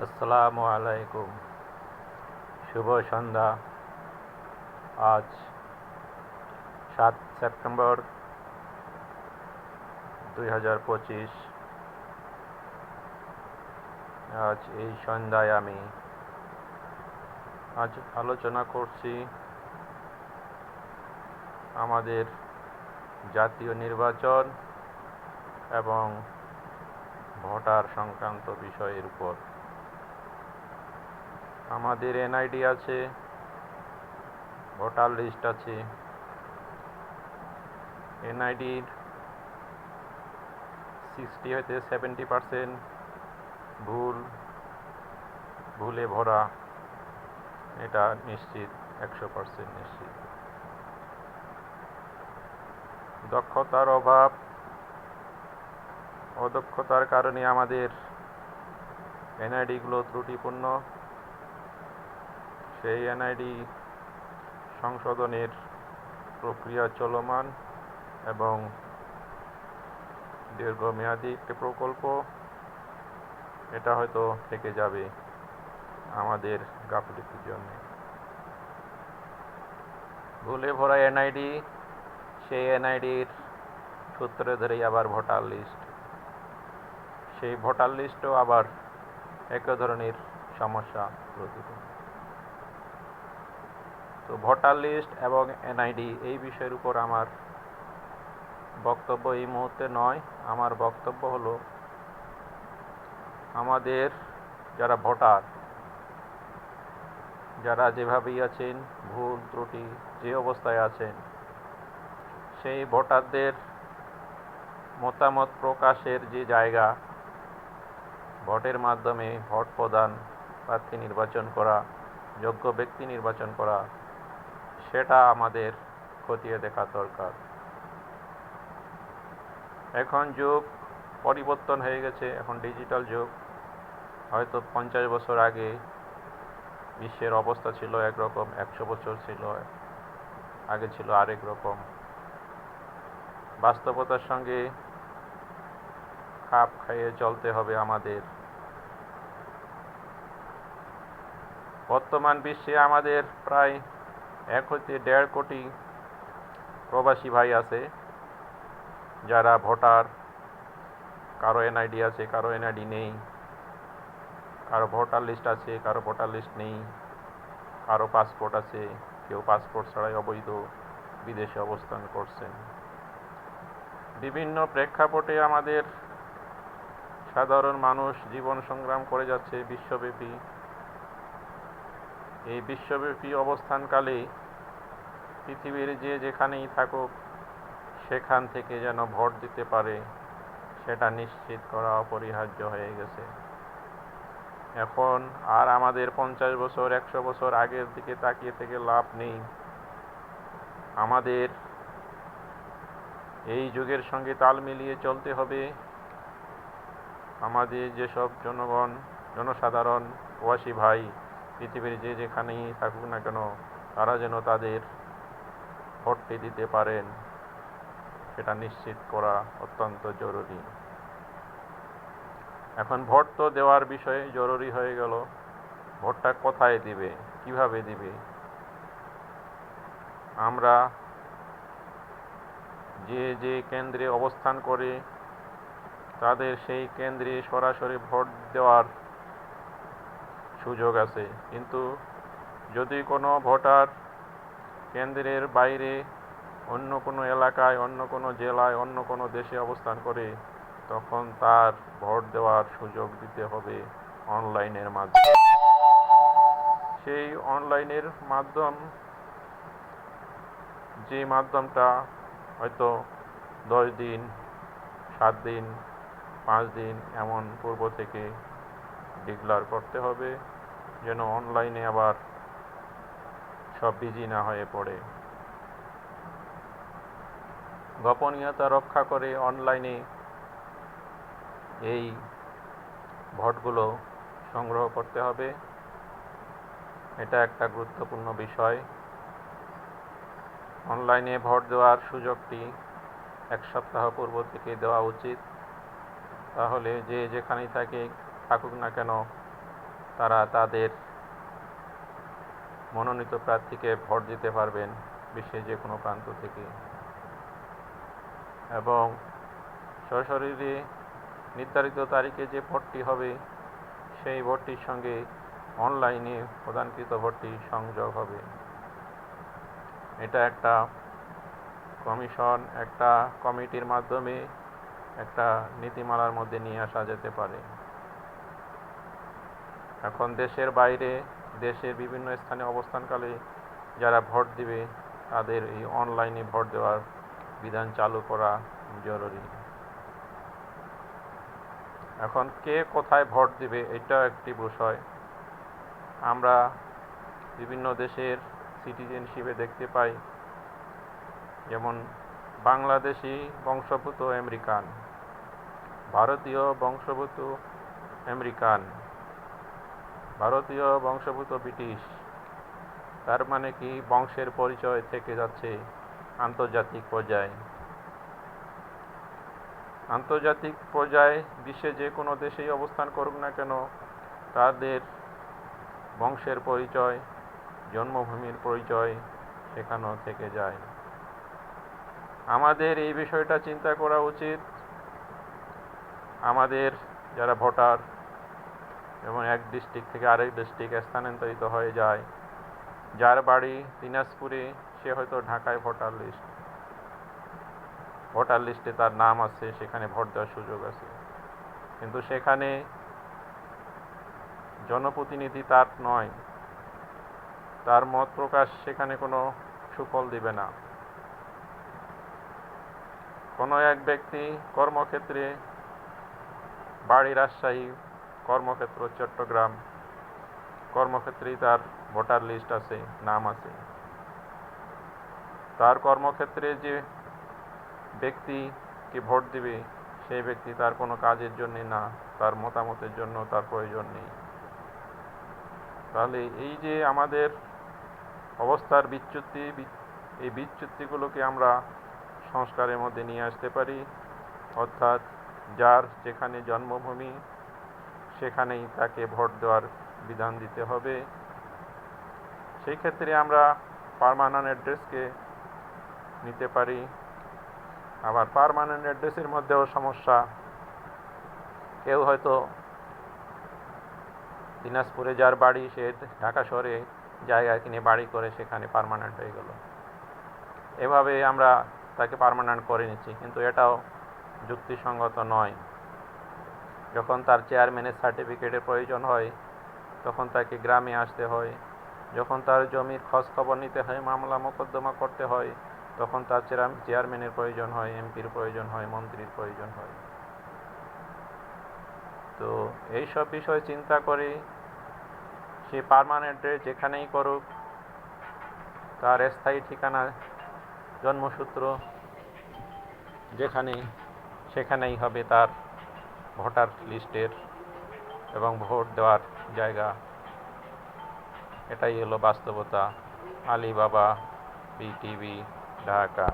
আসসালামু আলাইকুম। শুভ সন্ধ্যা। আজ 7 সেপ্টেম্বর 2025। আজ এই সন্ধ্যায় আমি আলোচনা করছি আমাদের জাতীয় নির্বাচন এবং ভোটার সংক্রান্ত বিষয়ের উপর। আমাদের এনআইডি আছে, ভোটার লিস্ট আছে। এনআইডির 60 হতে 70% ভুলে ভরা, এটা নিশ্চিত, 100% নিশ্চিত। দক্ষতার অভাব, অদক্ষতার কারণে আমাদের এনআইডিগুলো ত্রুটিপূর্ণ। সেই এনআইডি সংশোধনের প্রক্রিয়া চলমান এবং দীর্ঘমেয়াদী একটি প্রকল্প। এটা হয়তো থেকে যাবে আমাদের গাফিলতির জন্য। ভুলে ভরা এনআইডি, সেই এনআইডির সূত্রে ধরেই আবার ভোটার লিস্ট। সেই ভোটার লিস্টও আবার একই ধরনের সমস্যা প্রতিপূর্ণ। তো ভোটার লিস্ট এবং এনআইডি এই বিষয়ের উপর আমার বক্তব্য এই মুহূর্তে নয়। আমার বক্তব্য হলো, আমাদের যারা ভোটার, যারা যেভাবেই আছেন, ভুল ত্রুটি যে অবস্থায় আছেন, সেই ভোটারদের মতামত প্রকাশের যে জায়গা, ভোটের মাধ্যমে ভোট প্রদান, প্রার্থী নির্বাচন করা, যোগ্য ব্যক্তি নির্বাচন করা, সেটা আমাদের খতিয়ে দেখা দরকার। এখন যুগ পরিবর্তন হয়ে গেছে, এখন ডিজিটাল যুগ। হয়তো 50 বছর আগে বিশ্বের অবস্থা ছিল একরকম, 100 বছর আগে ছিল আরেক রকম। বাস্তবতার সঙ্গে খাপ খাইয়ে চলতে হবে আমাদের। বর্তমান বিশ্বে আমাদের প্রায় 1 হতে 1.5 কোটি প্রবাসী ভাই আছে, যারা ভোটার। কারো এনআইডি আছে, কারো এনআইডি নেই, কারো ভোটার লিস্ট আছে, কারো ভোটার লিস্ট নেই, কারো পাসপোর্ট আছে, কেউ পাসপোর্ট ছাড়াই অবৈধ বিদেশে অবস্থান করছেন। বিভিন্ন প্রেক্ষাপটে আমাদের সাধারণ মানুষ জীবন সংগ্রাম করে যাচ্ছে বিশ্বব্যাপী। এই বিশ্বব্যাপী অবস্থানকালে পৃথিবীর যে যেখানেই থাকুক, সেখান থেকে যেন ভোট দিতে পারে, সেটা নিশ্চিত করা অপরিহার্য হয়ে গেছে। এখন আর আমাদের 50 বছর 100 বছর আগের দিকে তাকিয়ে থেকে লাভ নেই। আমাদের এই যুগের সঙ্গে তাল মিলিয়ে চলতে হবে। আমাদের যেসব জনসাধারণ, প্রবাসী ভাই পৃথিবীর যে যেখানেই থাকুক না কেন, তারা যেন তাদের ভোটটি দিতে পারেন, সেটা নিশ্চিত করা অত্যন্ত জরুরি। এখন ভোট তো দেওয়ার বিষয়ে জরুরি হয়ে গেল। ভোটটা কোথায় দিবে, কিভাবে দিবে? আমরা যে যে কেন্দ্রে অবস্থান করে তাদের সেই কেন্দ্রে সরাসরি ভোট দেওয়ার সুযোগ আছে। কিন্তু যদি কোনো ভোটার কেন্দ্রের বাইরে অন্য কোনো এলাকায়, অন্য কোনো জেলায়, অন্য কোনো দেশে অবস্থান করে, তখন তার ভোট দেওয়ার সুযোগ দিতে হবে অনলাইনের মাধ্যমে। সেই অনলাইনের মাধ্যম, যে মাধ্যমটা হয়তো 10 দিন, 7 দিন, 5 দিন এমন পূর্ব থেকে ডিক্লেয়ার করতে হবে, যেন অনলাইনে আবার সব বিজি না হয়ে পড়ে। গোপনীয়তা রক্ষা করে অনলাইনে এই ভোটগুলো সংগ্রহ করতে হবে। এটা একটা গুরুত্বপূর্ণ বিষয়। অনলাইনে ভোট দেওয়ার সুযোগটি 1 সপ্তাহ পূর্ব থেকে দেওয়া উচিত। তাহলে যে যেখানেই থাকুক না কেন, তারা তাদের মনোনীত প্রার্থীকে ভোট দিতে পারবেন বিশ্বের যে কোনো প্রান্ত থেকে, এবং সশরীরে নির্ধারিত তারিখে যে ভোটটি হবে সেই ভোটটির সঙ্গে অনলাইনে প্রদানকৃত ভোটটি সংযোগ হবে। এটা একটা কমিশন, একটা কমিটির মাধ্যমে একটা নীতিমালার মধ্যে নিয়ে আসা যেতে পারে। এখন দেশের বাইরে, দেশের বিভিন্ন স্থানে অবস্থানকালে যারা ভোট দিবে তাদের এই অনলাইনে ভোট দেওয়ার বিধান চালু করা জরুরি। এখন কে কোথায় ভোট দিবে এটা একটি বিষয়। আমরা বিভিন্ন দেশের সিটিজেনশিপে দেখতে পাই, যেমন বাংলাদেশি বংশোদ্ভূত আমেরিকান, ভারতীয় বংশোদ্ভূত আমেরিকান, ভারতীয় বংশোদ্ভূত ব্রিটিশ। তার মানে কি বংশের পরিচয় থেকে যাচ্ছে আন্তর্জাতিক পর্যায়ে। আন্তর্জাতিক পর্যায়ে বিশ্বে যে কোনো দেশেই অবস্থান করুক না কেন, তাদের বংশের পরিচয়, জন্মভূমির পরিচয় সেখানেও থেকে যায়। আমাদের এই বিষয়টা চিন্তা করা উচিত। আমাদের যারা ভোটার এবং এক ডিস্ট্রিক্ট থেকে আরেক ডিস্ট্রিক্টে স্থানান্তরিত হয়ে যায়, যার বাড়ি দিনাজপুরে, সে হয়তো ঢাকায় ভোটার লিস্টে তার নাম আছে, সেখানে ভোট দেওয়ার সুযোগ আছে, কিন্তু সেখানে জনপ্রতিনিধি তার নয়, তার মত প্রকাশ সেখানে কোনো সুফল দিবে না। কোনো এক ব্যক্তি কর্মক্ষেত্রে, বাড়ি রাজশাহী, কর্মক্ষেত্র চট্টগ্রাম, কর্মক্ষেত্রেই তার ভোটার লিস্ট আছে, নাম আছে। তার কর্মক্ষেত্রে যে ব্যক্তিকে ভোট দিবে সেই ব্যক্তি তার কোনো কাজের জন্য না, তার মতামতের জন্য তার প্রয়োজন নেই। তাহলে এই যে আমাদের অবস্থার বিচ্যুতি, এই বিচ্যুতিগুলোকে আমরা সংস্কারের মধ্যে নিয়ে আসতে পারি। অর্থাৎ যার যেখানে জন্মভূমি সেখানেই তাকে ভোট দেওয়ার বিধান দিতে হবে। সেই ক্ষেত্রে আমরা পার্মানেন্ট অ্যাড্রেসকে নিতে পারি। আবার পার্মানেন্ট অ্যাড্রেসের মধ্যেও সমস্যা। কেউ হয়তো দিনাজপুরে যার বাড়ি, সে ঢাকা শহরে জায়গা কিনে বাড়ি করে সেখানে পার্মানেন্ট হয়ে গেল। এভাবে আমরা তাকে পার্মানেন্ট করে নিচ্ছি, কিন্তু এটাও যুক্তিসঙ্গত নয়। যখন তার চেয়ারম্যানের সার্টিফিকেটের প্রয়োজন হয় তখন তাকে গ্রামে আসতে হয়। যখন তার জমির খোঁজ খবর নিতে হয়, মামলা মোকদ্দমা করতে হয়, তখন তার চেয়ারম্যানের প্রয়োজন হয়, এমপির প্রয়োজন হয়, মন্ত্রীর প্রয়োজন হয়। তো এইসব বিষয় চিন্তা করে সে পার্মানেন্টে যেখানেই করুক, তার স্থায়ী ঠিকানা, জন্মসূত্র যেখানে, সেখানেই হবে তার ভোটার লিস্টের এবং ভোট দেওয়ার জায়গা। এটাই হলো বাস্তবতা। আলী বাবা, বিটিভি, ঢাকা।